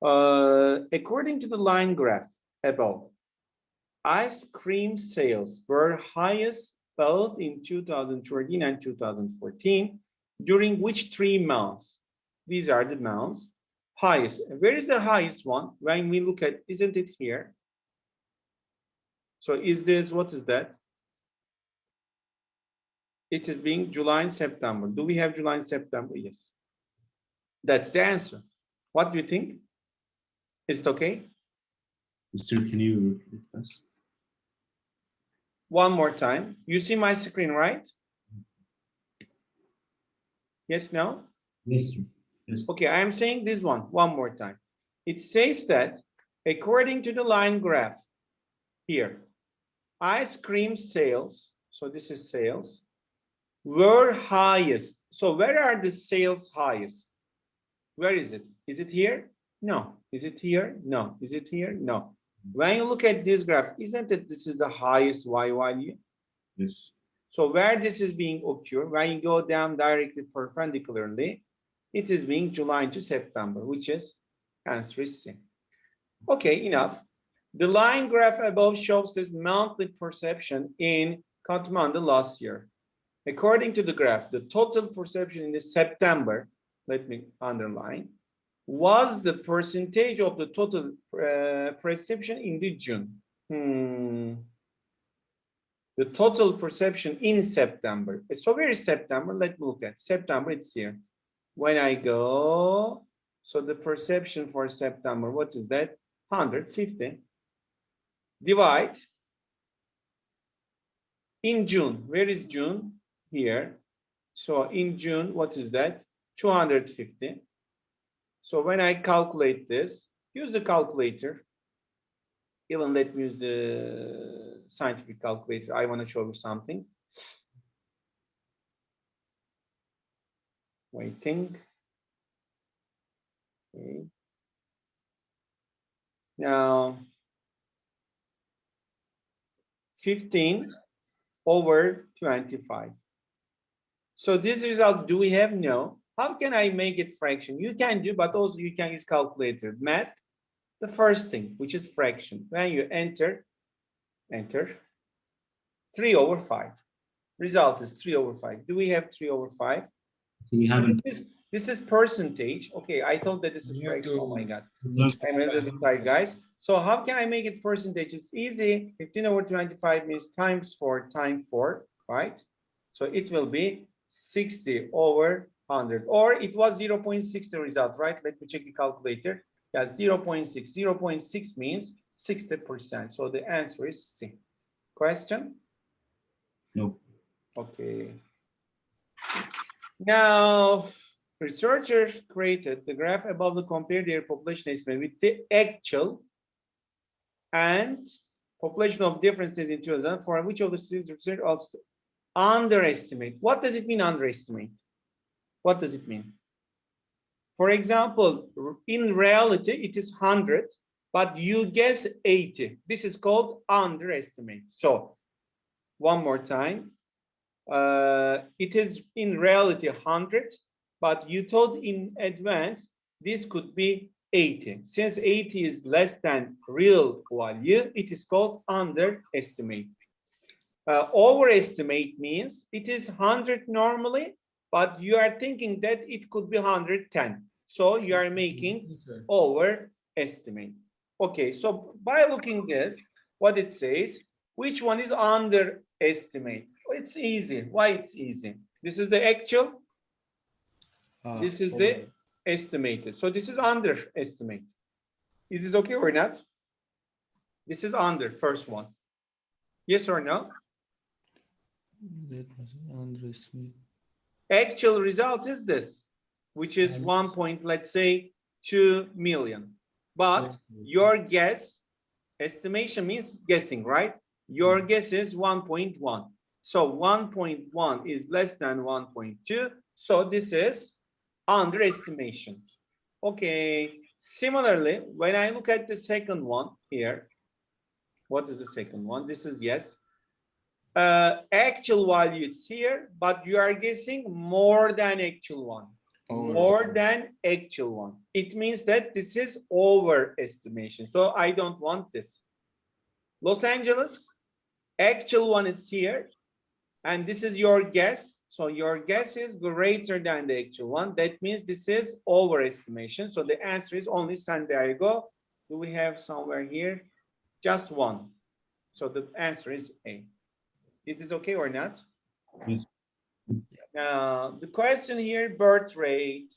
According to the line graph above, ice cream sales were highest both in 2013 and 2014. During which 3 months? These are the months. Highest. Where is the highest one? When we look at, isn't it here? So is this, what is that? It is being July and September. Do we have July and September? Yes. That's the answer. What do you think? Is it okay? Mister, can you repeat this? One more time. You see my screen, right? Yes, no? Yes, sir. Yes. Okay, I am saying this one more time. It says that according to the line graph here, ice cream sales, so this is sales, were highest. So where are the sales highest? Where is it? Is it here? No. Is it here? No. Is it here? No. When you look at this graph, isn't it this is the highest Y value? Yes. So where this is being occurred, when you go down directly perpendicularly, it is being July to September, which is answer is C. Okay, enough. The line graph above shows this monthly perception in Kathmandu last year. According to the graph, the total perception in the September, let me underline, was the percentage of the total perception in the June. The total perception in September. So where is September? Let's look at September. It's here. When I go, so the perception for September, what is that? 150. Divide. In June, where is June? Here. So in June, what is that? 250. So when I calculate this, use the calculator. Even let me use the scientific calculator. I want to show you something. Waiting. Okay. Now, 15 over 25. So this result, do we have? No. How can I make it fraction? You can do, but also you can use calculator. Math, the first thing, which is fraction. When you enter 3 over 5. Result is 3 over 5. Do we have 3 over 5? We haven't. This is percentage. Okay, I thought that this is fraction. Oh my God. I'm a little bit tired, guys. So how can I make it percentage? It's easy. 15 over 25 means times 4 times 4, right? So it will be 60 over 100. Or it was 0.60 result, right? Let me check the calculator. Yeah, 0.6. 0.6 means 60%. So the answer is C. Question? No. Okay. Now, researchers created the graph above to compare their population estimate with the actual and population of different states in 2000, for which of the states research also underestimate. What does it mean, underestimate? What does it mean? For example, in reality, it is 100, but you guess 80. This is called underestimate. So, one more time. It is in reality 100, but you thought in advance this could be 80. Since 80 is less than real value, it is called underestimate. Overestimate means it is 100 normally, but you are thinking that it could be 110. So you are making overestimate. Okay, so by looking this, what it says, which one is underestimate? It's easy. Why it's easy? This is the actual. This is the estimated. So this is underestimate. Is this okay or not? This is under, first one. Yes or no? Underestimate. Actual result is this, which is 1 point, let's say 2 million. But your guess, estimation means guessing, right? Your guess is 1.1. So 1.1 is less than 1.2. So this is underestimation. Okay. Similarly, when I look at the second one here, what is the second one? This is yes. Actual value it's here, but you are guessing more than actual one. more than actual one. It means that this is overestimation. So I don't want this. Los Angeles, actual one is here. And this is your guess. So your guess is greater than the actual one. That means this is overestimation. So the answer is only San Diego. Do we have somewhere here? Just one. So the answer is A. Is this okay or not? Yes. The question here, birth rate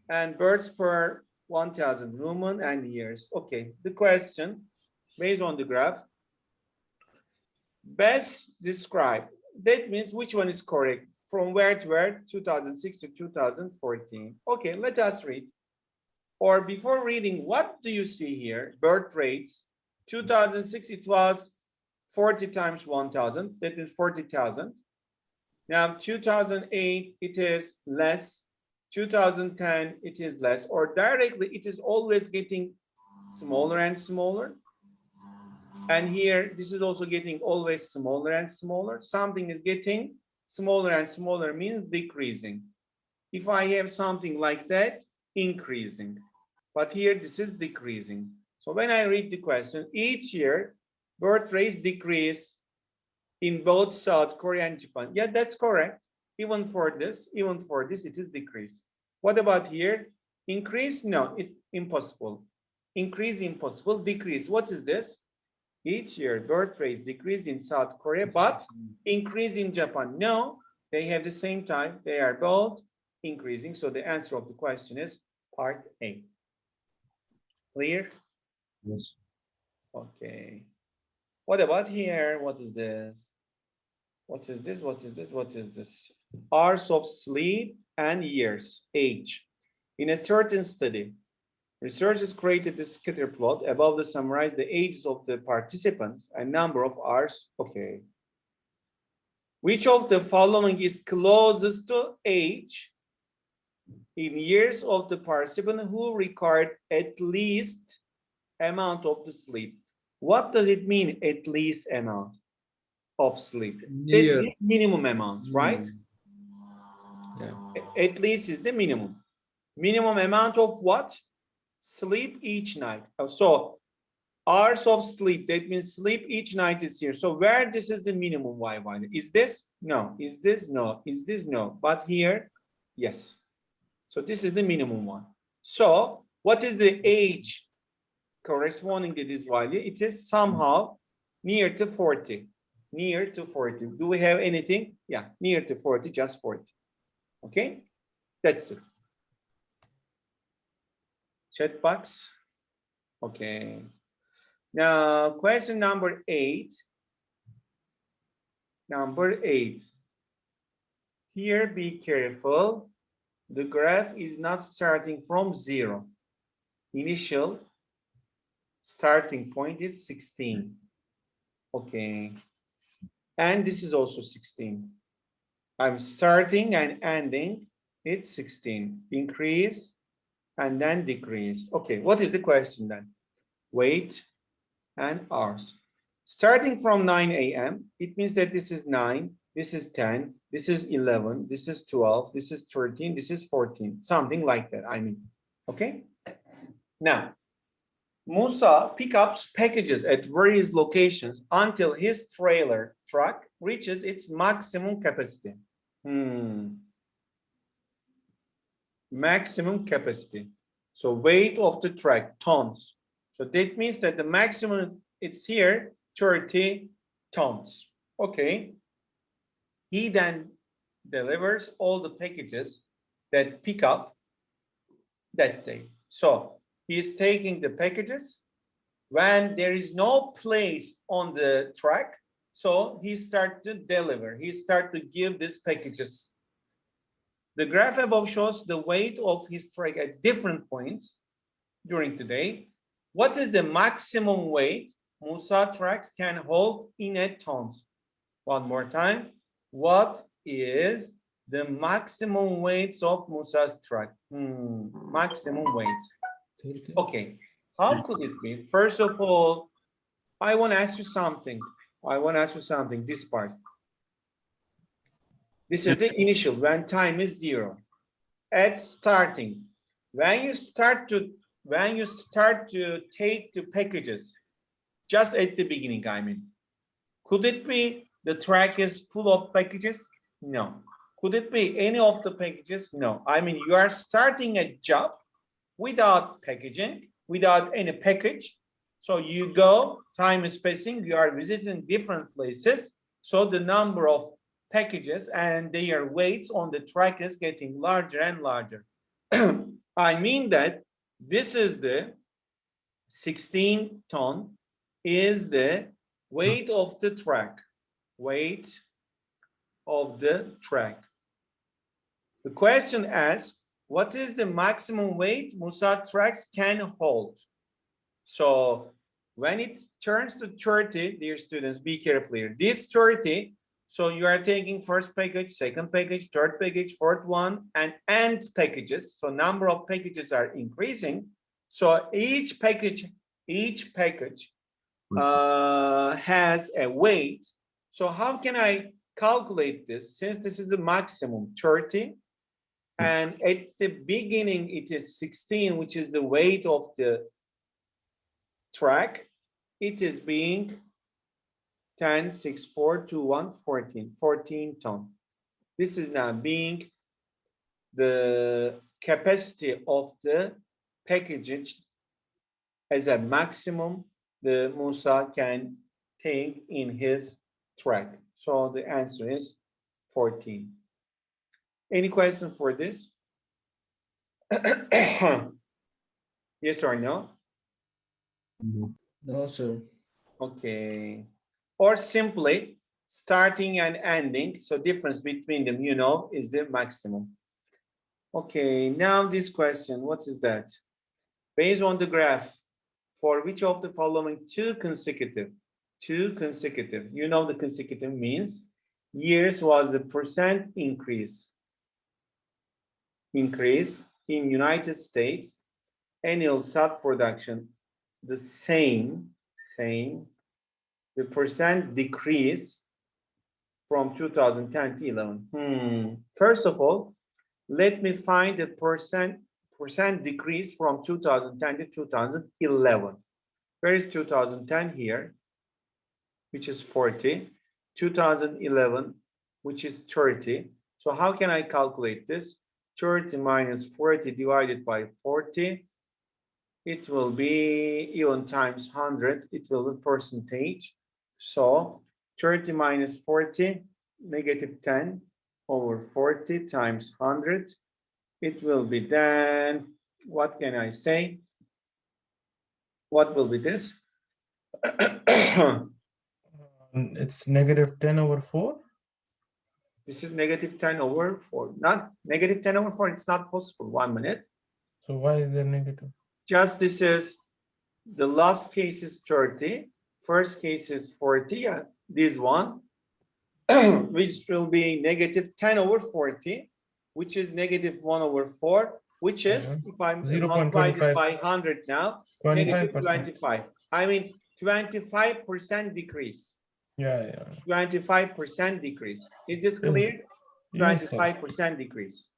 and births per 1,000 women and years. Okay, the question based on the graph, best describe. That means which one is correct? From where to where? 2006 to 2014. Okay, let us read. Or before reading, what do you see here? Birth rates. 2006, it was 40 times 1,000. That is 40,000. Now, 2008, it is less. 2010, it is less. Or directly, it is always getting smaller and smaller. And here, this is also getting always smaller and smaller. Something is getting smaller and smaller means decreasing. If I have something like that, increasing. But here, this is decreasing. So when I read the question, each year, birth rates decrease in both South Korea and Japan. Yeah, that's correct. Even for this, it is decrease. What about here? Increase? No, it's impossible. Increase, impossible. Decrease. What is this? Each year, birth rates decrease in South Korea, but increase in Japan. No, they have the same time. They are both increasing. So the answer of the question is part A. Clear? Yes. Okay. What about here? What is this? What is this? What is this? What is this? Hours of sleep and years, age. In a certain study, researchers created this scatter plot above the summarize the ages of the participants and number of hours. Okay. Which of the following is closest to age in years of the participant who required at least amount of the sleep? What does it mean, at least amount of sleep? It means minimum amount, right? Yeah. At least is the minimum. Minimum amount of what? Sleep each night. So hours of sleep, that means sleep each night is here. So where this is the minimum y1? Is this? No. Is this? No. Is this? No. But here, yes. So this is the minimum one. So what is the age corresponding to this value? It is somehow near to 40. Near to 40. Do we have anything? Yeah, near to 40, just 40. Okay, that's it. Chat box. Okay. Now, question number 8. Number 8. Here, be careful. The graph is not starting from 0. Initial starting point is 16. Okay. And this is also 16. I'm starting and ending. It's 16. Increase and then decrease. Okay, what is the question then? Weight and hours. Starting from 9 a.m., it means that this is 9, this is 10, this is 11, this is 12, this is 13, this is 14, something like that, I mean. Okay? Now, Musa picks up packages at various locations until his trailer truck reaches its maximum capacity. Maximum capacity. So weight of the truck, tons. So that means that the maximum, it's here, 30 tons. Okay. He then delivers all the packages that pick up that day. So he's taking the packages when there is no place on the truck. So he starts to deliver. He starts to give these packages. The graph above shows the weight of his truck at different points during the day. What is the maximum weight Musa trucks can hold in a tons? One more time. What is the maximum weights of Musa's truck? Maximum weights. Okay. How could it be? First of all, I want to ask you something. This part. This is the initial when time is 0. at starting. When you start to take the packages, just at the beginning, I mean, could it be the track is full of packages? No. Could it be any of the packages? No. I mean, you are starting a job without packaging, without any package. So you go, time is passing, you are visiting different places. So the number of packages and their weights on the track is getting larger and larger. I mean that this is the 16 ton is the weight of the track. Weight of the track. The question asks, what is the maximum weight Musa tracks can hold? So when it turns to 30, dear students, be careful here. This 30, so you are taking first package, second package, third package, fourth one, and end packages. So number of packages are increasing. So each package has a weight. So how can I calculate this? Since this is the maximum 30, and at the beginning it is 16, which is the weight of the track, it is being 10, 6, 4, 2, 1, 14 ton. This is now being the capacity of the package as a maximum the Musa can take in his track. So the answer is 14. Any question for this? Yes or no? No. No, sir. Okay. Or simply starting and ending. So difference between them, you know, is the maximum. Okay, now this question, what is that? Based on the graph, for which of the following two consecutive, you know the consecutive means years was the percent increase in United States annual salt production, the same, the percent decrease from 2010 to 11. First of all, let me find the percent decrease from 2010 to 2011. Where is 2010 here, which is 40, 2011, which is 30. So how can I calculate this? 30 minus 40 divided by 40, it will be even times 100, it will be percentage. So 30 minus 40, negative 10 over 40 times 100. It will be then, what can I say? What will be this? It's negative 10 over 4. This is negative 10 over 4. Not negative 10 over 4, it's not possible. 1 minute. So why is there negative? Just this is, the last case is 30. First case is 40. Yeah, this one, which will be negative 10 over 40, which is negative 1 over 4, which is, if I'm multiplying this by 100 now, negative 25. I mean, 25% decrease. Yeah. 25% decrease. Is this clear? Yes, 25% decrease.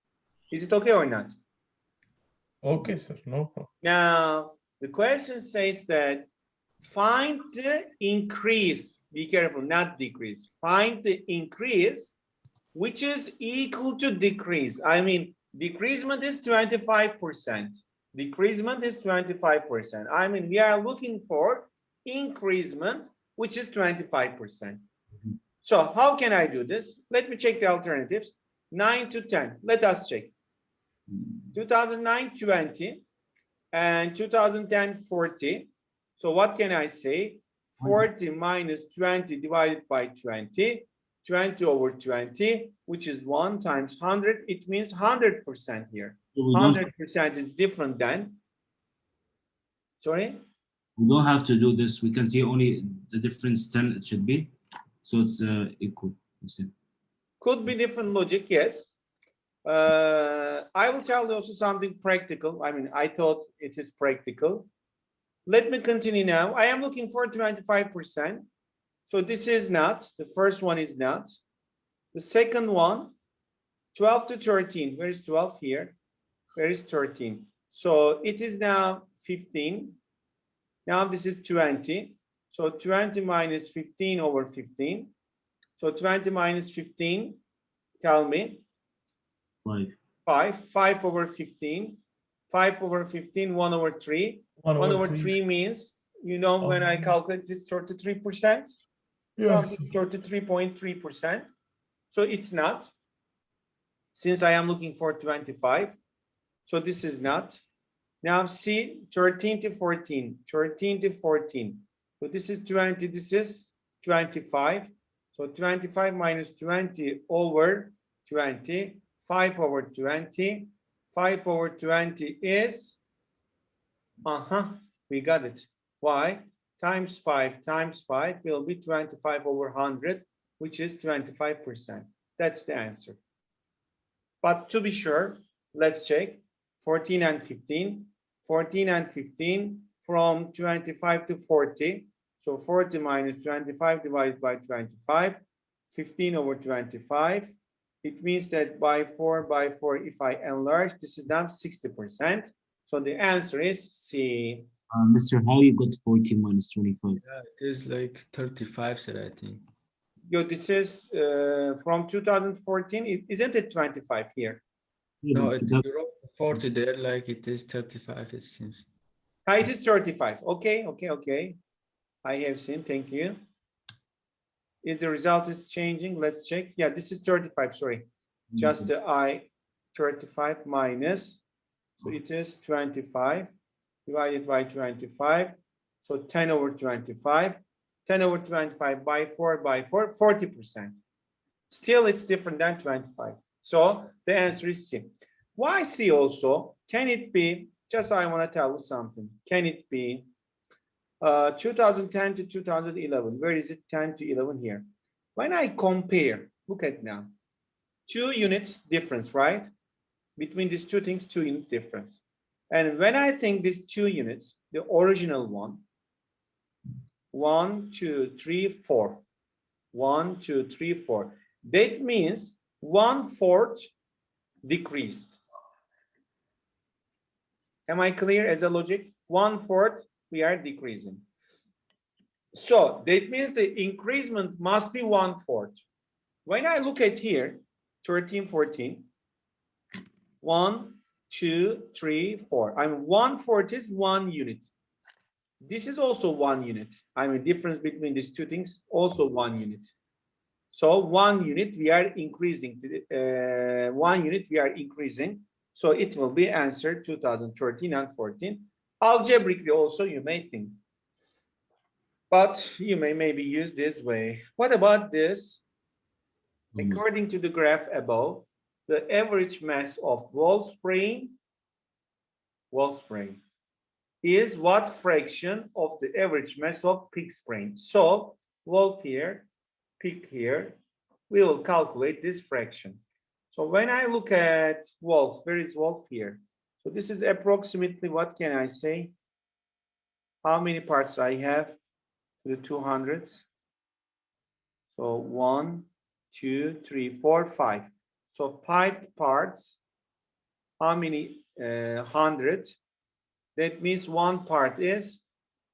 Is it okay or not? Okay, sir. No problem. Now, the question says that find the increase. Be careful, not decrease. Find the increase, which is equal to decrease. I mean, decreasement is 25%. Decreasement is 25%. I mean, we are looking for increasement, which is 25%. So how can I do this? Let me check the alternatives. 9 to 10. Let us check. 2009, 20, and 2010, 40. So what can I say? 40 minus 20 divided by 20, 20 over 20, which is 1 times 100. It means 100% here. 100% is different than, sorry? We don't have to do this. We can see only the difference 10 it should be. So it's equal. Could be different logic, yes. I will tell you also something practical. I mean, I thought it is practical. Let me continue now. I am looking for 25%. So this is not, the first one is not. The second one, 12 to 13, where is 12 here? Where is 13? So it is now 15. Now this is 20. So 20 minus 15 over 15. So 20 minus 15, tell me. 5. 5 over 15. 5 over 15, 1 over 3. 1 over 3 means, you know, when I calculate this 33%, Yes. 33.3%. So it's not. Since I am looking for 25, so this is not. Now see 13 to 14, 13 to 14. So this is 20, this is 25. So 25 minus 20 over 20, 5 over 20. 5 over 20 is, we got it. Why? Times 5 will be 25 over 100, which is 25%. That's the answer. But to be sure, let's check 14 and 15. 14 and 15 from 25 to 40. So 40 minus 25 divided by 25, 15 over 25. It means that by 4, if I enlarge, this is now 60%. So the answer is C. Mr. How you got 40 minus 25? Yeah, it is like 35, sir, I think. Yo, this is from 2014. Isn't it 25 here? No, you wrote 40 there, like it is 35, it seems. It is 35. Okay. I have seen, thank you. If the result is changing, let's check. Yeah, this is 35, sorry. Just the I, 35 minus, so it is 25 divided by 25. So 10 over 25. 10 over 25 by 4, 40%. Still, it's different than 25. So the answer is C. Why C also? Can it be, just I want to tell you something. Can it be 2010 to 2011? Where is it? 10 to 11 here. When I compare, look at now. 2 units difference, right? Between these two things, 2 unit difference. And when I think these 2 units, the original one, 1, 2, 3, 4. 1, 2, 3, 4. That means 1/4 decreased. Am I clear as a logic? 1/4 we are decreasing. So that means the increasement must be 1/4. When I look at here, 13, 14, 1, 2, 3, 4. I mean, 1/4 is 1 unit. This is also 1 unit. I mean, difference between these two things, also 1 unit. So 1 unit we are increasing. 1 unit we are increasing. So it will be answer 2013 and 14. Algebraically also you may think. But you may maybe use this way. What about this? According to the graph above, the average mass of wolf's brain is what fraction of the average mass of pig's brain? So wolf here, pig here, we will calculate this fraction. So when I look at wolf, where is wolf here? So this is approximately, what can I say? How many parts I have to the 200s? So 1, 2, 3, 4, 5. So 5 parts. How many 100? That means 1 part is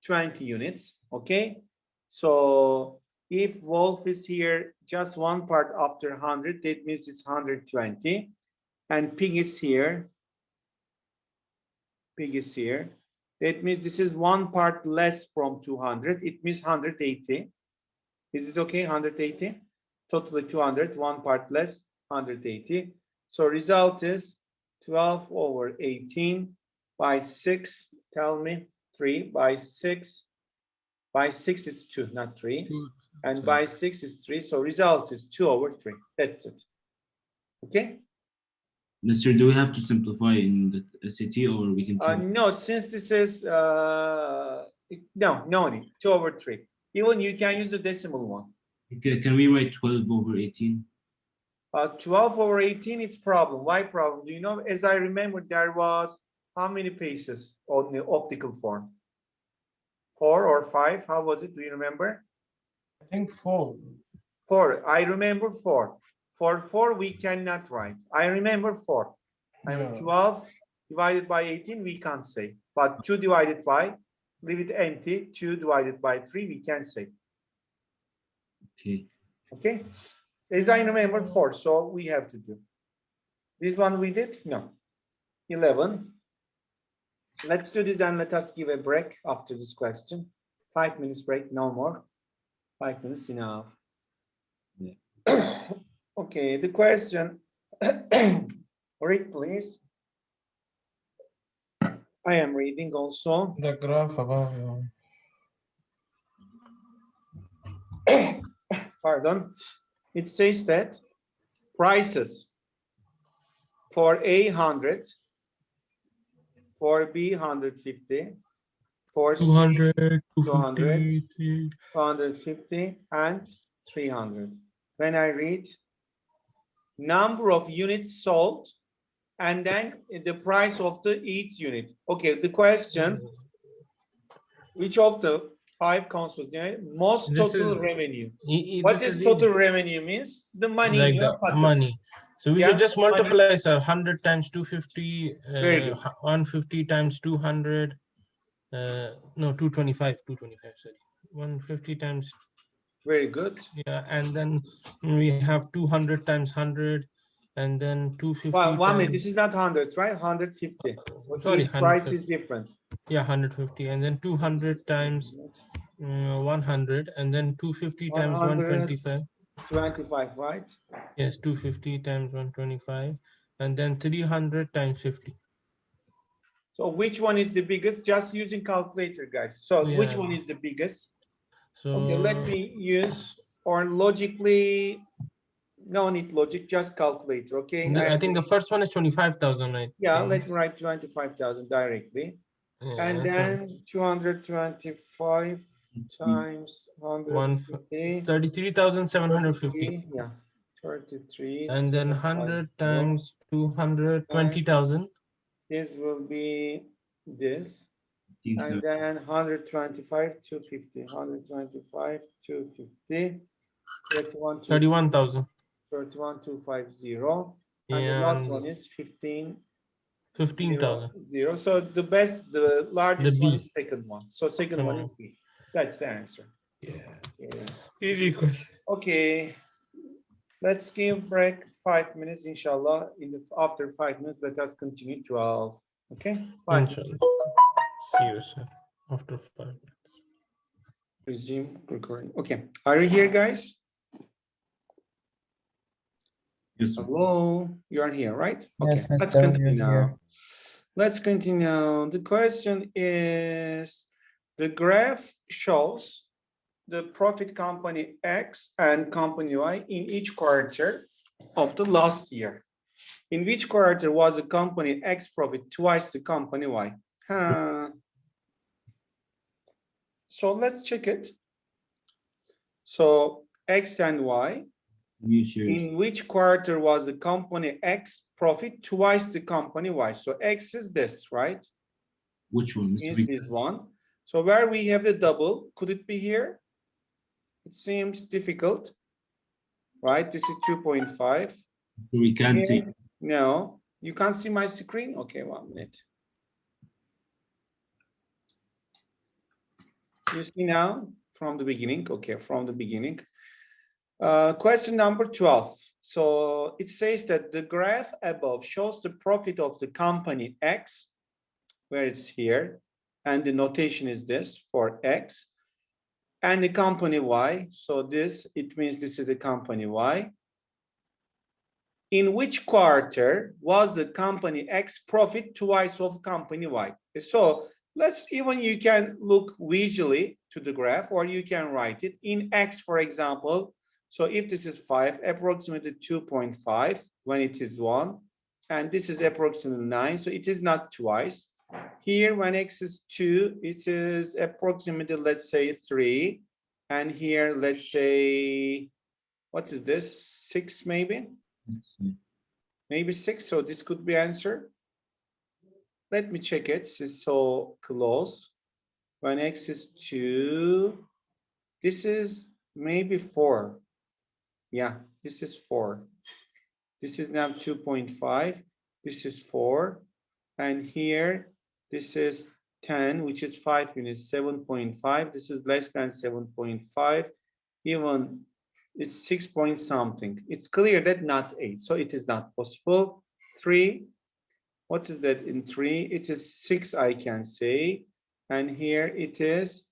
20 units. Okay. So if wolf is here, just 1 part after 100, that means it's 120. And pig is here. Pig is here. That means this is 1 part less from 200. It means 180. Is this okay? 180. Totally 200. 1 part less, 180. So result is 12 over 18 by 6. Tell me. 3 by 6. By 6 is 2, not 3. 2. And by 6 is 3. So result is 2 over 3. That's it. Okay. Mr. Do we have to simplify in the SAT or we can no, since this is no need. 2 over 3. Even you can use the decimal one. Okay, can we write 12 over 18? 12 over 18, it's problem. Why problem? Do you know? As I remember, there was how many paces on the optical form? 4 or 5? How was it? Do you remember? I think 4. 4. I remember 4. For 4, we cannot write. I remember 4. I mean, 12 divided by 18, we can't say. But 2 divided by, leave it empty, 2 divided by 3, we can say. Okay. Okay? As I remember 4, so we have to do. This one we did? No. 11. Let's do this and let us give a break after this question. 5 minutes break, no more. 5 minutes enough. Yeah. Okay, the question. Read, please. I am reading also. The graph above. Pardon. It says that prices for A 100, for B 150, for C 200, 200, 250, 250, and 300. When I read number of units sold, and then the price of the each unit. Okay, the question, which of the 5 consoles most This total is- revenue? this What is is total easy. revenue means? The money Like in your the pocket. money. So we Yeah, should just money. multiply, sir. 100 times 250, Very good. 150 times 200. No, 225, 225, sorry. 150 times, Very good. yeah, and then we have 200 times 100, and then 250 Well, 1 minute, times, this is not 100, right? 150. So sorry, each price 150. is different. Yeah, 150, and then 200 times 100, and then 250 times 125. 125, right? Yes, 250 times 125, and then 300 times 50. So which one is the biggest? Just using calculator, guys. So which Yeah. one is the biggest? So Okay, let me use, or logically, no need logic, just calculator, okay? I think the first one is 25,000, right? Yeah, let's write 25,000 directly. And then 225 times 150. 33,750. Yeah, 33. And then 100 times 200, 20,000. This will be this. And then 125, 250, 125, 250, 31,000. 31,250. And the last one is 15,000. 0. So the best, the largest The one B. is second one. So second one is B. That's the answer. Yeah. Okay. Easy question. Okay. Let's give break 5 minutes, inshallah. After 5 minutes, let us continue 12. Okay? 5 minutes. Inshallah. See you, sir, after 5 minutes. Resume recording. Okay. Are you here, guys? Yes, sir. Hello, you are here, right? Okay, Yes, let's Mr. continue You're now. here. Let's continue. The question is, the graph shows the profit company X and company Y in each quarter of the last year. In which quarter was the company X profit twice the company Y? So let's check it. So X and Y. New shares. In which quarter was the company X profit twice the company Y? So X is this, right? Which one, Mr. Is Vic? this one. So where we have the double, could it be here? It seems difficult, right? This is 2.5. We can't see. No, you can't see my screen? Okay, 1 minute. You see now from the beginning? Okay, from the beginning. Question number 12. So it says that the graph above shows the profit of the company X, where it's here, and the notation is this for X, and the company Y. So this, it means this is the company Y. In which quarter was the company X profit twice of company Y? So let's, even you can look visually to the graph, or you can write it in X, for example. So if this is 5, approximately 2.5 when it is 1, and this is approximately 9, so it is not twice. Here, when X is 2, it is approximately, let's say 3, and here, let's say, what is this, 6 maybe? Maybe 6, so this could be answer. Let me check it, it's so close. When X is 2, this is maybe 4. Yeah, this is 4. This is now 2.5. This is 4. And here, this is 10, which is 5 units, 7.5. This is less than 7.5. Even it's 6 point something. It's clear that not 8, so it is not possible. 3, what is that in 3? It is 6, I can say. And here it is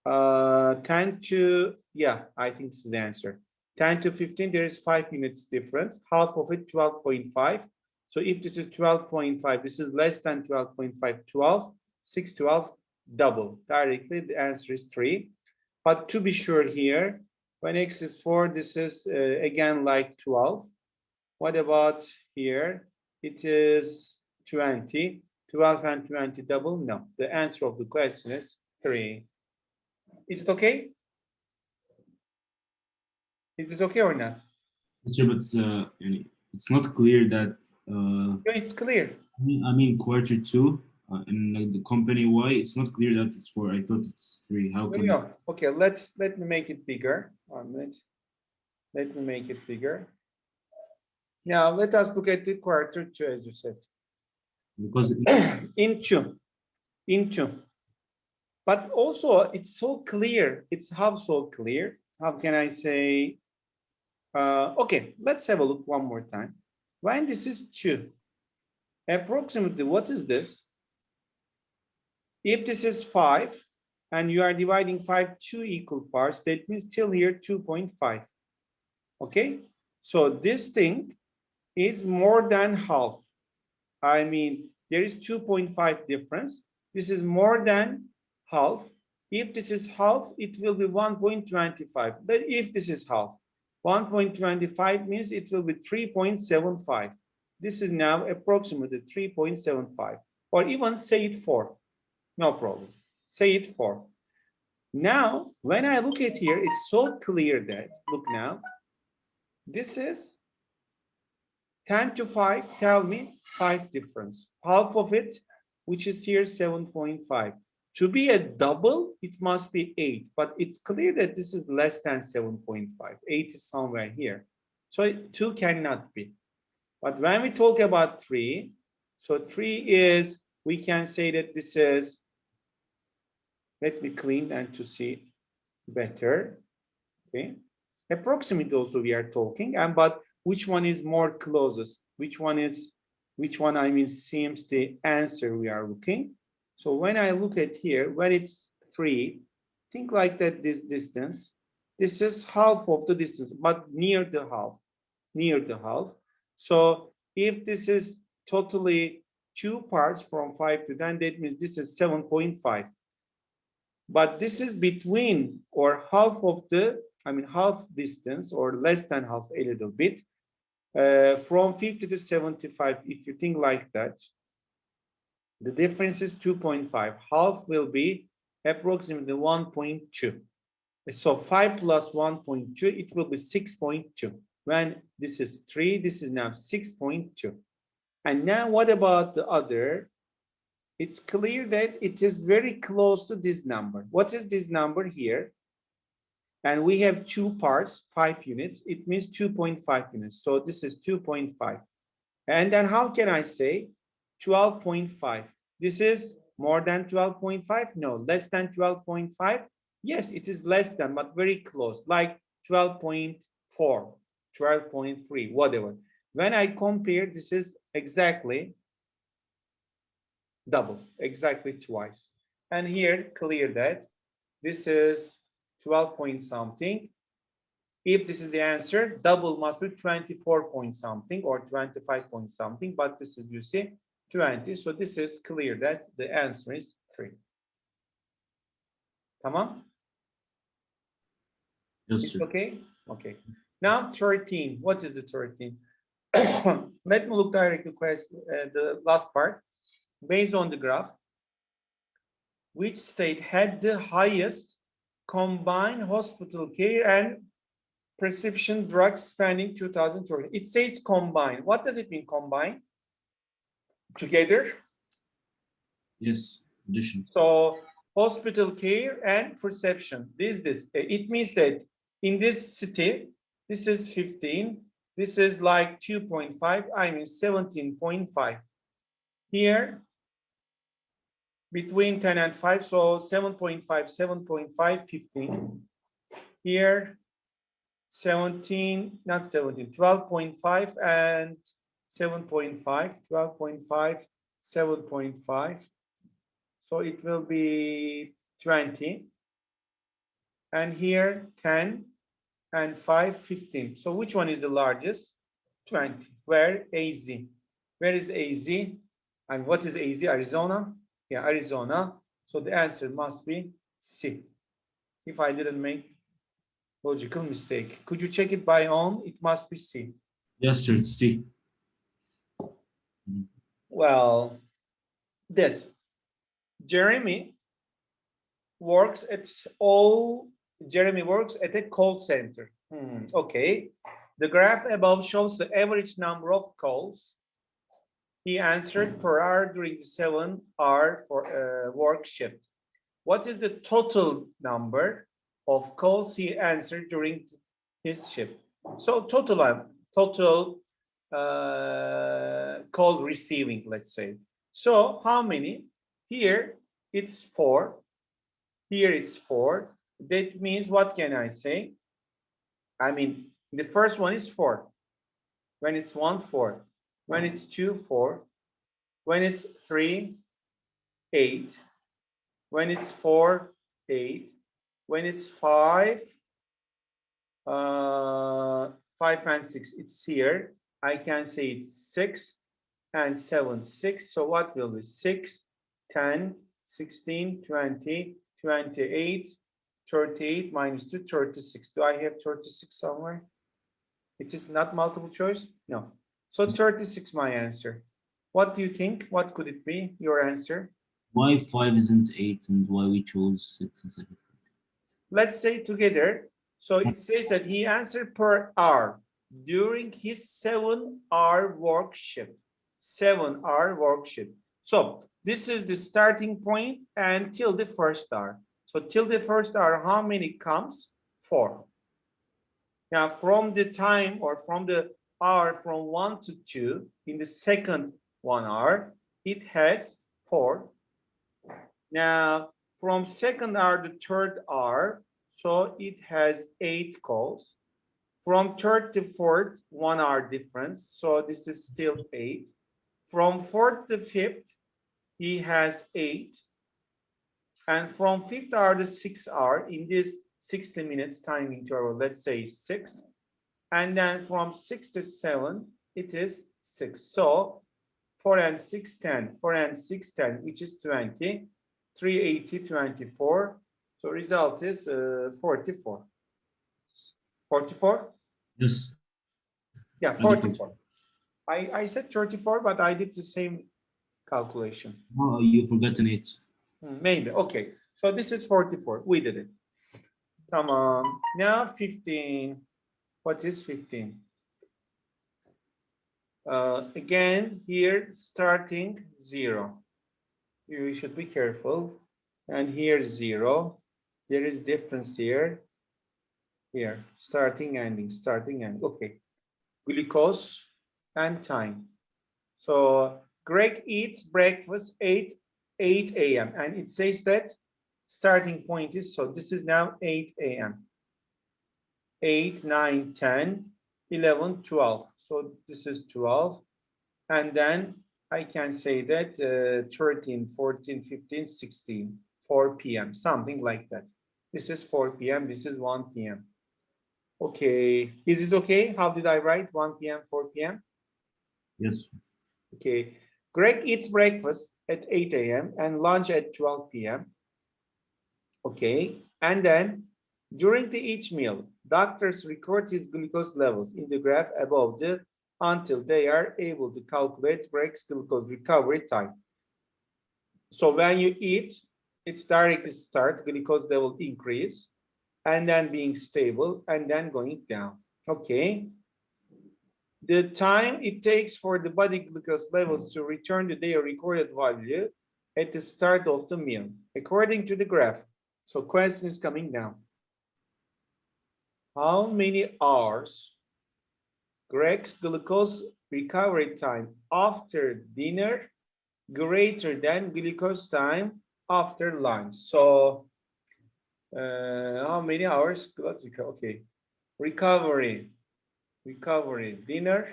10 to, yeah, I think this is the answer. 10 to 15, there is 5 units difference. Half of it, 12.5. So if this is 12.5, this is less than 12.5, 12, 6, 12, double. Directly, the answer is 3. But to be sure here, when x is 4, this is again like 12. What about here? It is 20. 12 and 20 double? No. The answer of the question is 3. Is it okay? Is this okay or not? Sure, but it's not clear that. It's clear. I mean, quarter 2 in like the company Y. It's not clear that it's 4. I thought it's 3. How can? No. Okay, let me make it bigger. 1 minute. Let me make it bigger. Now let us look at the quarter 2, as you said. Because Into. But also it's so clear. It's how so clear. How can I say? Okay, let's have a look one more time. When this is 2, approximately what is this? If this is 5 and you are dividing 5 2 equal parts, that means till here 2.5. Okay, so this thing is more than half. I mean, there is 2.5 difference. This is more than half. If this is half, it will be 1.25. But if this is half, 1.25 means it will be 3.75. This is now approximately 3.75. Or even say it 4. No problem. Say it 4. Now, when I look at here, it's so clear that, look now, this is 10 to 5, tell me 5 difference. Half of it, which is here 7.5. To be a double, it must be 8, but it's clear that this is less than 7.5. 8 is somewhere here. So 2 cannot be. But when we talk about 3, so 3 is, we can say that this is, let me clean and to see better. Okay. Approximate also we are talking, and but which one is more closest? Which one I mean seems the answer we are looking. So when I look at here, when it's 3, think like that this distance, this is half of the distance, but near the half. So if this is totally 2 parts from 5 to 10, that means this is 7.5. But this is between or half of the, I mean half distance or less than half a little bit, from 50 to 75, if you think like that, the difference is 2.5. Half will be approximately 1.2. So 5 plus 1.2, it will be 6.2. When this is 3, this is now 6.2. And now what about the other? It's clear that it is very close to this number. What is this number here? And we have 2 parts, 5 units. It means 2.5 units. So this is 2.5. And then how can I say 12.5? This is more than 12.5? No, less than 12.5? Yes, it is less than, but very close, like 12.4, 12.3, whatever. When I compare, this is exactly double, exactly twice. And here, clear that this is 12 point something. If this is the answer, double must be 24 point something or 25 point something, but this is, you see, 20. So this is clear that the answer is 3. Tamam? Yes, It's sir. okay? Okay. Now 13. What is the 13? Let me look directly at the last part. Based on the graph, which state had the highest combined hospital care and prescription drug spending 2020? It says combined. What does it mean, combined? Together? Yes, addition. So hospital care and perception. This. It means that in this city, this is 15. This is like 2.5. I mean 17.5. Here, between 10 and 5, so 7.5, 7.5, 15. Here, 17, not 17, 12.5 and 7.5, 12.5, 7.5. So it will be 20. And here, 10 and 5, 15. So which one is the largest? 20. Where? AZ. Where is AZ? And what is AZ? Arizona? Yeah, Arizona. So the answer must be C. If I didn't make logical mistake. Could you check it by own? It must be C. Yes, sir. It's C. Well, this. Jeremy works at a call center. Okay. The graph above shows the average number of calls he answered per hour during the 7-hour work shift. What is the total number of calls he answered during his shift? So total call receiving, let's say. So how many? Here it's 4. Here it's 4. That means what can I say? I mean, the first one is 4. When it's 1, 4. When it's 2, 4. When it's 3, 8. When it's 4, 8. When it's 5, 5 and 6, it's here. I can say it's 6 and 7, 6. So what will be 6, 10, 16, 20, 28, 38 minus 2, 36. Do I have 36 somewhere? It is not multiple choice? No. So 36 my answer. What do you think? What could it be? Your answer? Why 5 isn't 8 and why we chose 6 instead of 5? Let's say together. So it says that he answered per hour during his 7-hour work shift. 7-hour work shift. So this is the starting point until the first hour. So till the first hour, how many comes? 4. Now from the time or from the hour from 1 to 2 in the second 1 hour, it has 4. Now from second hour to third hour, so it has 8 calls. From third to fourth, 1 hour difference. So this is still 8. From fourth to fifth, he has 8. And from fifth hour to 6th hour, in this 60 minutes time interval, let's say 6. And then from 6 to 7, it is 6. So 4 and 6, 10. 4 and 6, 10, which is 20. 380, 24. So result is 44. 44? Yes. Yeah, 44. I said 34, but I did the same calculation. Oh, you forgot an 8. Maybe. Okay. So this is 44. We did it. Come on. Now 15. What is 15? Again, here starting 0. You should be careful. And here 0. There is difference here. Here, starting, ending, starting, ending. Okay. Glucose and time. So Greg eats breakfast 8 a.m. and it says that starting point is, so this is now 8 a.m. 8, 9, 10, 11, 12. So this is 12. And then I can say that 13, 14, 15, 16, 4 p.m., something like that. This is 4 p.m., this is 1 p.m. Okay, is this okay? How did I write 1 p.m., 4 p.m.? Yes. Okay, Greg eats breakfast at 8 a.m. and lunch at 12 p.m. Okay, and then during each meal, doctors record his glucose levels in the graph above until they are able to calculate Greg's glucose recovery time. So when you eat, it's directly start, glucose level increase, and then being stable, and then going down. Okay. The time it takes for the body glucose levels to return to their recorded value at the start of the meal, according to the graph. So question is coming down. How many hours Greg's glucose recovery time after dinner greater than glucose time after lunch. So how many hours? Okay. Recovery, dinner.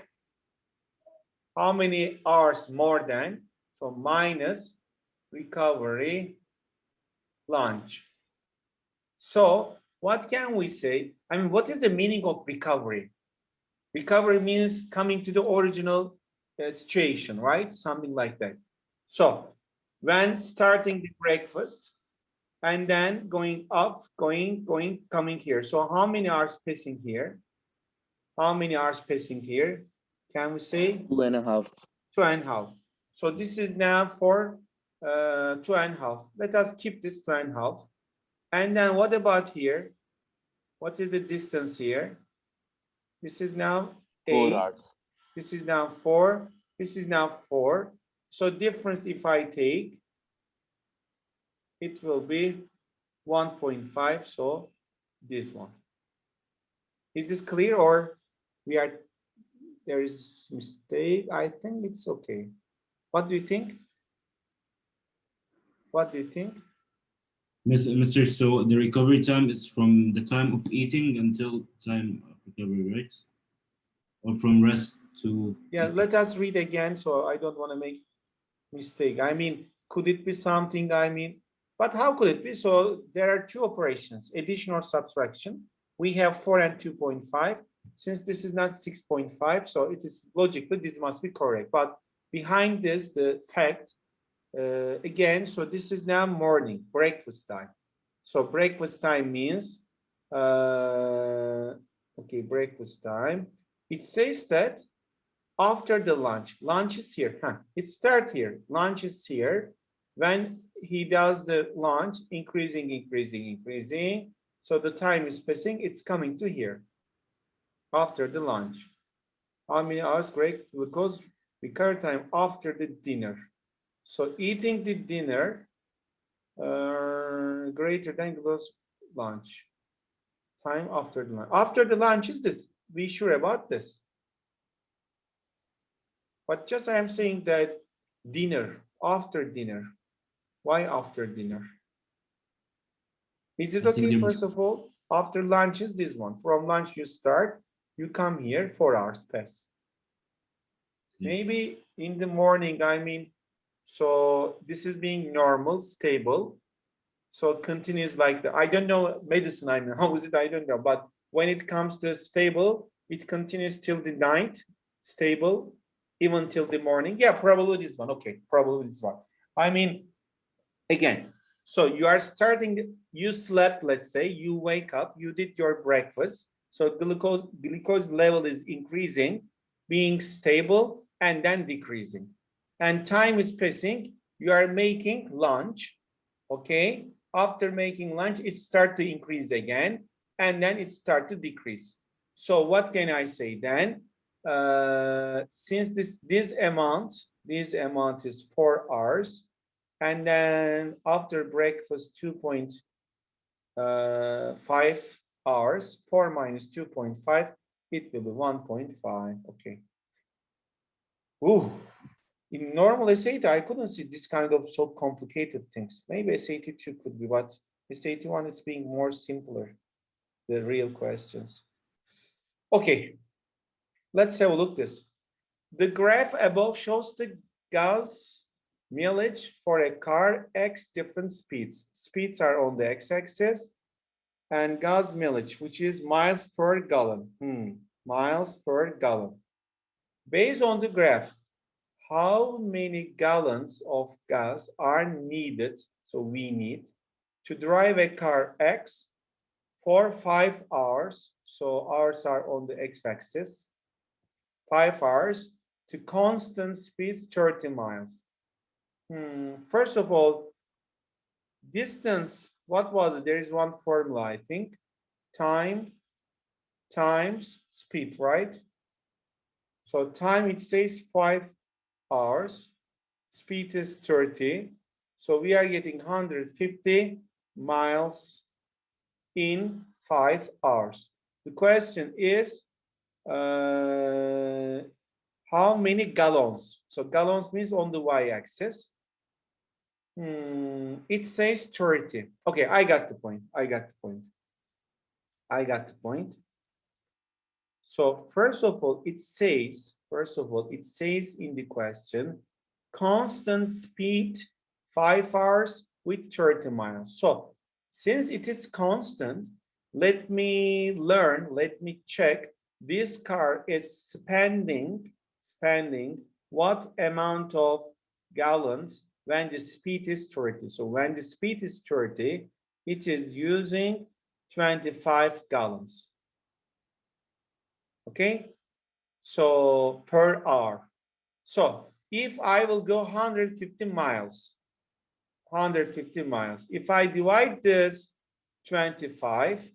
How many hours more than? So minus recovery, lunch. So what can we say? I mean, what is the meaning of recovery? Recovery means coming to the original situation, right? Something like that. So when starting the breakfast and then going up, coming here. So how many hours passing here? How many hours passing here? Can we say? 2.5. 2.5. So this is now for 2.5. Let us keep this 2.5. And then what about here? What is the distance here? This is now 4 8. hours. This is now 4. This is now 4. So difference if I take, it will be 1.5. So this one. Is this clear or there is mistake? I think it's okay. What do you think? What do you think? Mr. So the recovery time is from the time of eating until time of recovery, right? Or from rest to Yeah, eating. let us read again so I don't want to make mistake. I mean, could it be something, but how could it be? So there are two operations, addition or subtraction. We have 4 and 2.5. Since this is not 6.5, so it is logically this must be correct. But behind this, the fact, again, so this is now morning, breakfast time. So breakfast time means, okay, breakfast time. It says that after the lunch is here. It starts here. Lunch is here. When he does the lunch, increasing. So the time is passing. It's coming to here. After the lunch. How many hours? Great. Because recovery time after the dinner. So eating the dinner greater than close lunch. Time after the lunch. After the lunch is this. Be sure about this. But just I am saying that dinner, after dinner. Why after dinner? Is it okay, first of all? After lunch is this one. From lunch you start, you come here, 4 hours pass. Maybe in the morning, so this is being normal, stable. So it continues like that. I don't know medicine, how is it? I don't know. But when it comes to stable, it continues till the night, stable, even till the morning. Yeah, probably this one. Okay, probably this one. Again, so you are starting, you slept, let's say, you wake up, you did your breakfast. So glucose level is increasing, being stable, and then decreasing. And time is passing, you are making lunch, okay? After making lunch, it starts to increase again, and then it starts to decrease. So what can I say then? Since this amount is 4 hours, and then after breakfast 2.5 hours, 4 minus 2.5, it will be 1.5. Okay. Ooh. In normal SAT, I couldn't see this kind of so complicated things. Maybe SAT 2 could be, but SAT 1 it's being more simpler, the real questions. Okay, let's have a look at this. The graph above shows the gas mileage for a car X different speeds. Speeds are on the x-axis, and gas mileage, which is miles per gallon. Miles per gallon. Based on the graph, how many gallons of gas are needed, so we need, to drive a car X for 5 hours, so hours are on the x-axis, 5 hours, to constant speeds 30 miles. First of all, distance, what was it? There is one formula, I think. Time times speed, right? So time, it says 5 hours. Speed is 30. So we are getting 150 miles in 5 hours. The question is, how many gallons? So gallons means on the y-axis. It says 30. Okay, I got the point. I got the point. I got the point. So first of all, it says in the question, constant speed 5 hours with 30 miles. So since it is constant, let me check this car is spending what amount of gallons when the speed is 30. So when the speed is 30, it is using 25 gallons. Okay, so per hour. So if I will go 150 miles, if I divide this 25,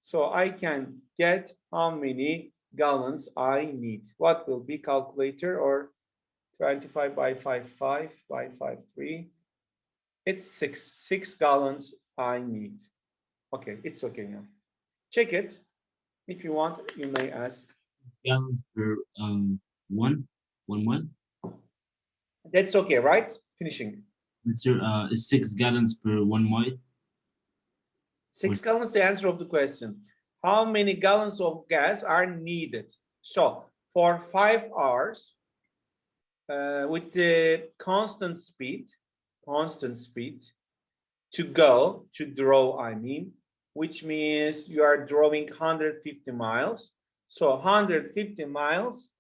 so I can get how many gallons I need. What will be calculator, or 25 by 5 by 3? It's 6 gallons I need. Okay, it's okay now. Check it. If you want, you may ask. Gallons per one mile. That's okay, right? Finishing. Mr. Is 6 gallons per 1 mile? 6 gallons, the answer of the question. How many gallons of gas are needed? So for 5 hours, with the constant speed, to draw, I mean, which means you are drawing 150 miles. So 150 miles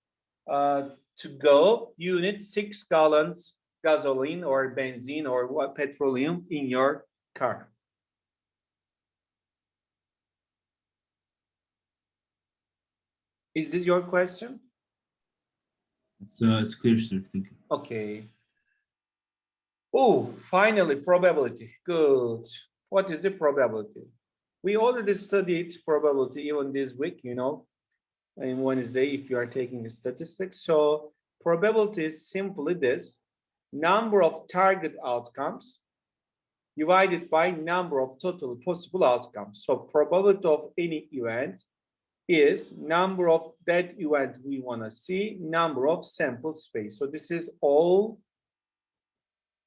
to go, you need 6 gallons gasoline or benzene or what, petroleum in your car. Is this your question? So it's clear, sir. Thank you. Okay. Oh, finally, probability. Good. What is the probability? We already studied probability even this week, you know, in Wednesday, if you are taking the statistics. So probability is simply this: number of target outcomes divided by number of total possible outcomes. So probability of any event is number of that event we want to see, number of sample space. So this is all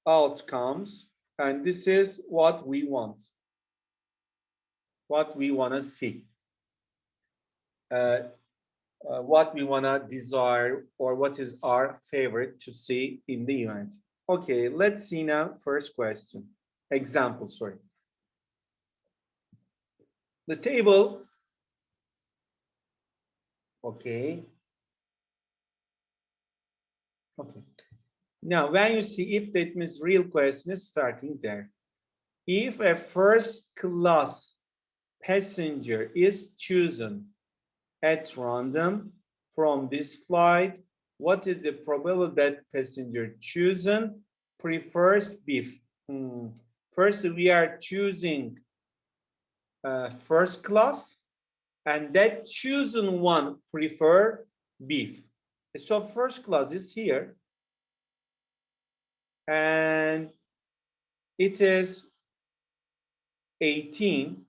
outcomes, and this is what we want to see, what we want to desire, or what is our favorite to see in the event. Okay, let's see now first question, example, sorry. The table, okay. Now when you see if, that means real question is starting there. If a first class passenger is chosen at random from this flight, what is the probability that passenger chosen prefers beef? First, we are choosing first class, and that chosen one prefer beef. So first class is here, and it is 18.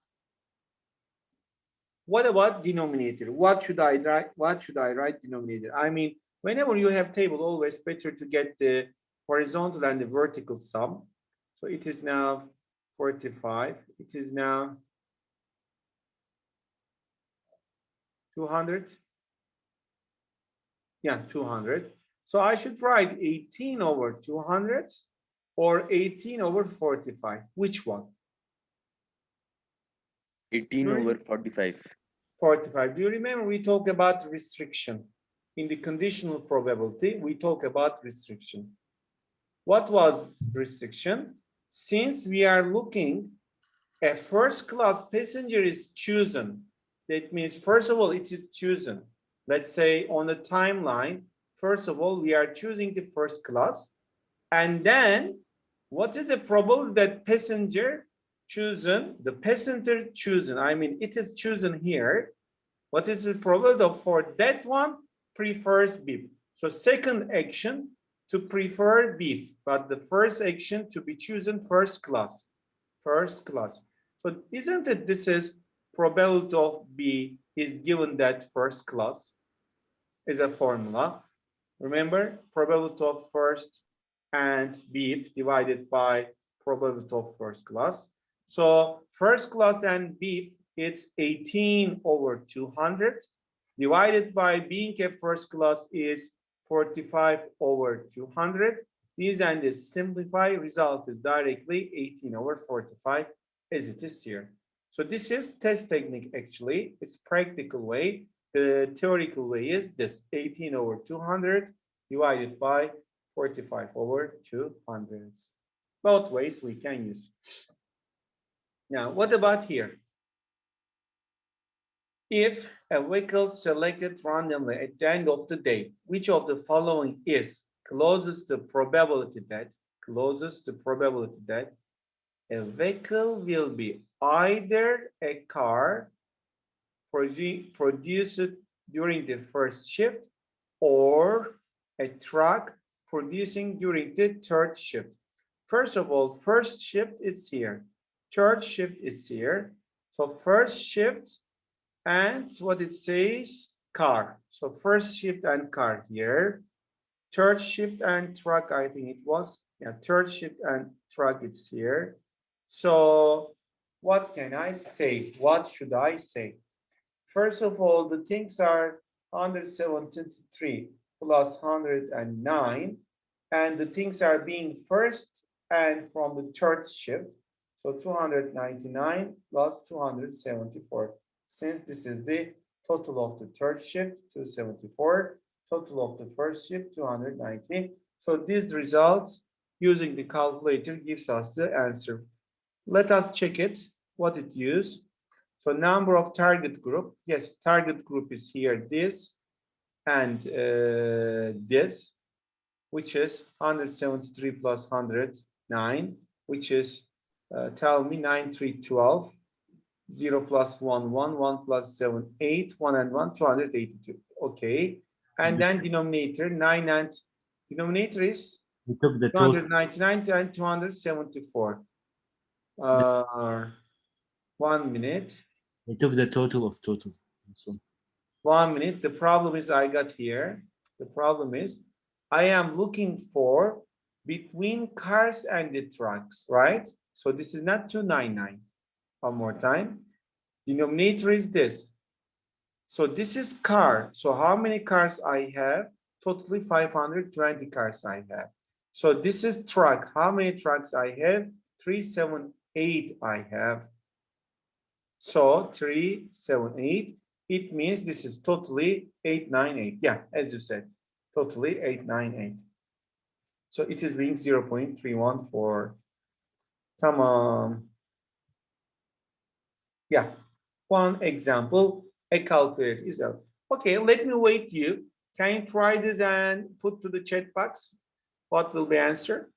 What about denominator? What should I write? What should I write denominator? I mean, whenever you have table, always better to get the horizontal and the vertical sum. So it is now 45. It is now 200. Yeah, 200. So I should write 18 over 200 or 18 over 45. Which one? 18 over 45. 45. Do you remember we talked about restriction? In the conditional probability, we talk about restriction. What was restriction? Since we are looking, a first class passenger is chosen. That means, first of all, it is chosen. Let's say on the timeline, first of all, we are choosing the first class. And then, what is the probability that passenger chosen, the passenger chosen, I mean, it is chosen here. What is the probability for that one prefers beef? So second action to prefer beef, but the first action to be chosen first class. So isn't it, this is probability of B is given that first class is a formula. Remember, probability of first and beef divided by probability of first class. So first class and beef, it's 18 over 200 divided by being a first class is 45 over 200. These and this simplify, result is directly 18 over 45 as it is here. So this is test technique actually. It's practical way. The theoretical way is this 18 over 200 divided by 45 over 200. Both ways we can use. Now, what about here? If a vehicle selected randomly at the end of the day, which of the following is closest to probability that a vehicle will be either a car produced during the first shift or a truck producing during the third shift. First of all, first shift is here. Third shift is here. So first shift and what it says, car. So first shift and car here. Third shift and truck, I think it was. Yeah, third shift and truck, it's here. So what can I say? What should I say? First of all, the things are 173 plus 109, and the things are being first and from the third shift. So 299 plus 274. Since this is the total of the third shift, 274, total of the first shift, 290. So these results using the calculator gives us the answer. Let us check it, what it used. So number of target group, yes, target group is here, this and this, which is 173 plus 109, which is, tell me, 9, 3, 12, 0 plus 1, 1, 1 plus 7, 8, 1 and 1, 282. Okay. And then denominator, 9 and denominator is We took the total. 299 and 274. 1 minute. We took the total of total. So 1 minute. The problem is I got here. The problem is I am looking for between cars and the trucks, right? So this is not 299. One more time. Denominator is this. So this is car. So how many cars I have? Totally 520 cars I have. So this is truck. How many trucks I have? 378 I have. So 378. It means this is totally 898. Yeah, as you said, totally 898. So it is being 0.314. Come on. Yeah, one example, a calculator is out. Okay, let me wait you. Can you try this and put to the chat box? What will be answer?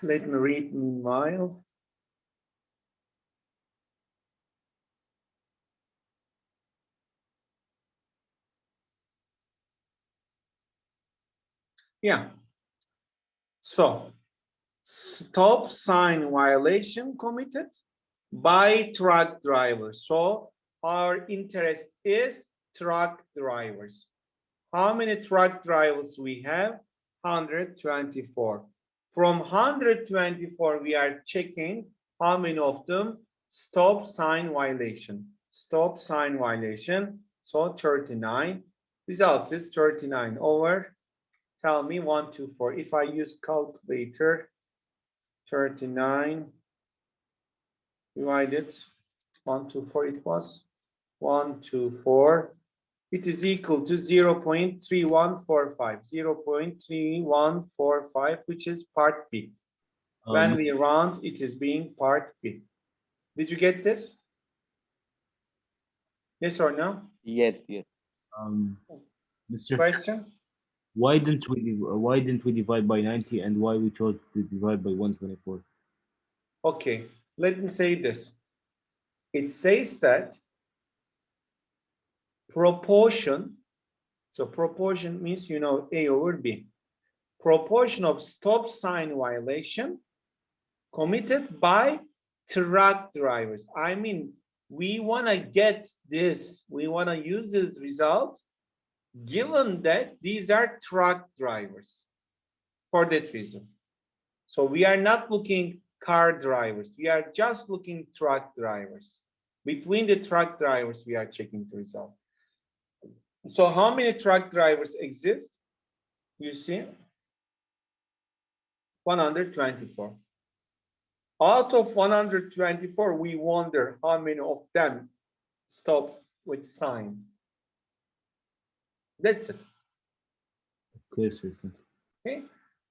Let me read meanwhile. Yeah. So, stop sign violation committed by truck drivers. So, our interest is truck drivers. How many truck drivers we have? 124. From 124, we are checking how many of them stop sign violation. Stop sign violation. So 39. Result is 39 over, tell me, 124. If I use calculator, 39 divided 124, it was 124. It is equal to 0.3145, 0.3145, which is part B. When we round, it is being part B. Did you get this? Yes or no? Yes, yes. Mr. Question? Why didn't we divide by 90 and why we chose to divide by 124? Okay, let me say this. It says that proportion, so proportion means, you know, A over B. Proportion of stop sign violation committed by truck drivers. I mean, we want to get this, we want to use this result given that these are truck drivers for that reason. So we are not looking car drivers, we are just looking truck drivers. Between the truck drivers, we are checking the result. So how many truck drivers exist? You see, 124. Out of 124, we wonder how many of them stop with sign. That's it. Okay,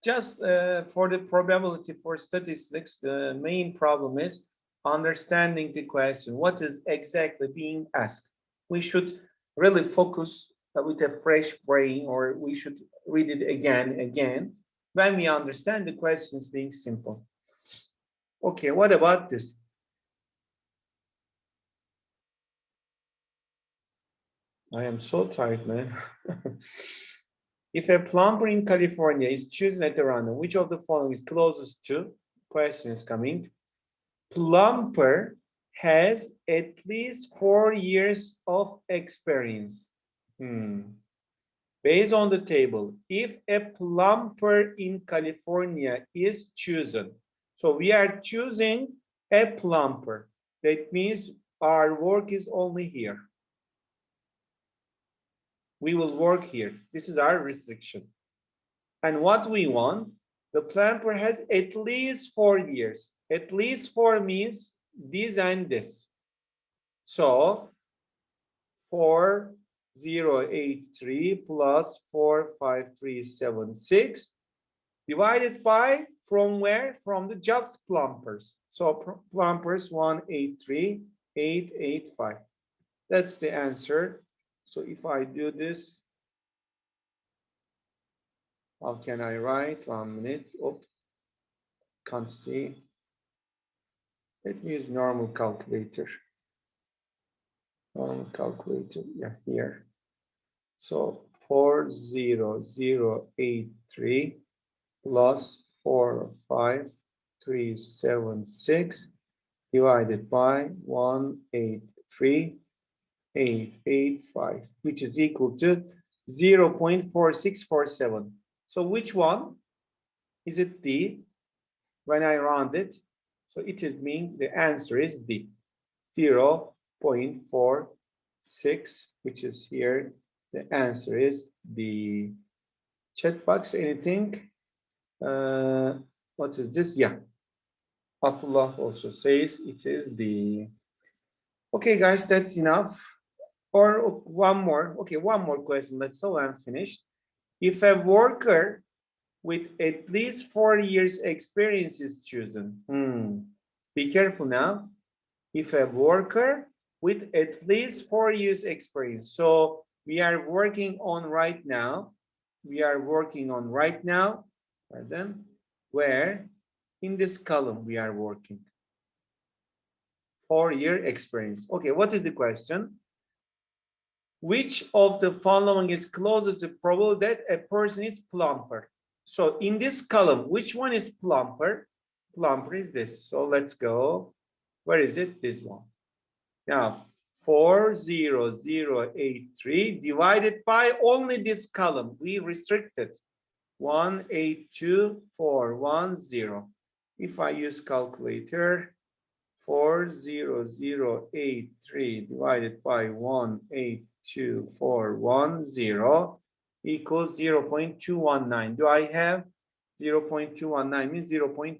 just for the probability for statistics, the main problem is understanding the question. What is exactly being asked? We should really focus with a fresh brain, or we should read it again, when we understand the questions being simple. Okay, what about this? I am so tired, man. If a plumber in California is chosen at a random, which of the following is closest to? Questions coming. Plumber has at least 4 years of experience. Based on the table, if a plumber in California is chosen, so we are choosing a plumber. That means our work is only here. We will work here. This is our restriction. And what we want, the plumber has at least 4 years. At least 4 means this and this. So 4083 plus 45376 divided by, from where? From the just plumbers. So plumbers 183885. That's the answer. So if I do this, how can I write? 1 minute. Oh, can't see. Let me use normal calculator. Normal calculator, yeah, here. So 40083 plus 45376 divided by 183885, which is equal to 0.4647. So which one? Is it D? When I round it, so it is mean the answer is D. 0.46, which is here. The answer is D. Chat box, anything? What is this? Yeah. Abdullah also says it is D. Okay, guys, that's enough. Or one more. Okay, one more question. Let's so I'm finished. If a worker with at least 4 years experience is chosen, be careful now. If a worker with at least 4 years experience, so we are working on right now. We are working on right now. And then where in this column we are working. 4-year experience. Okay, what is the question? Which of the following is closest to probability that a person is plumber? So in this column, which one is plumber? Plumber is this. So let's go. Where is it? This one. Now, 40083 divided by only this column. We restricted 182410. If I use calculator, 40083 divided by 182410 equals 0.219. Do I have 0.219 means 0.2